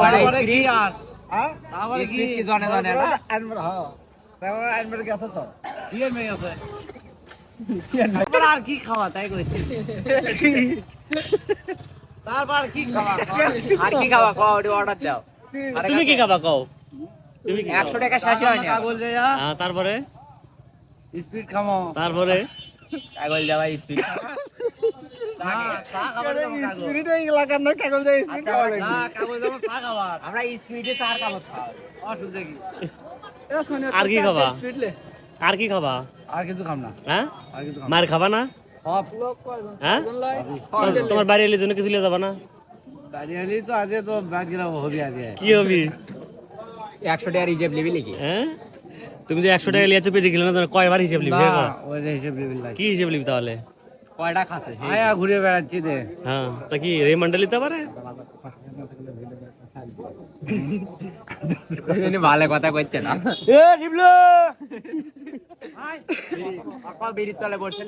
তারপরে কি আর হ্যাঁ তারপরে কি জনে জনে না আনবার হ্যাঁ তারপরে আনবার গেছে তো কি এর মেয়ে আছে তারপর আর কি খাওয়া তাই কইতে তারপর কি খাওয়া আর কি খাবা কও ওটা অর্ডার দাও তুমি কি খাবা কও তুমি কি 100 টাকা শেষ হয় না কাগজ দেয়া তারপরে স্পিড খামো তারপরে কাগজ দেওয়া স্পিড চা খাবার দাও কাগজ স্পিরিট এই এলাকার না কাগজ যায় স্পিরিট খাওয়া লাগে চা কাগজ দাও চা খাবার আমরা স্পিডে 4 কাগজ খাওয়া অসুবিধা কি আর কি খাবা আর কি খাবা আর কিছু খাম না হ্যাঁ আর কিছু খাম মার খাবা না সব হ্যাঁ তোমার বাড়ি এলে জন্য কিছু লিয়ে যাবা না দাঁড়িয়ে তো আজকে তো বাজ গেলাম হবি আজকে কি হবি 100 টাকা রিজার্ভ লিবি নাকি হ্যাঁ তুমি যে 100 টাকা লিয়ে চুপে গেলে না জানো কয়বার হিসাব লিবি না ওই যে হিসেব লেভেল লাগে কি হিসাব লিবি তাহলে কয়টা খাচ্ছে আয়া ঘুরে বেড়াচ্ছি দে হ্যাঁ তা কি রিমান্ডার লিতে পারে ভালো কথা কইছে না এ ডিবলো বেরিয়ে তলে বসে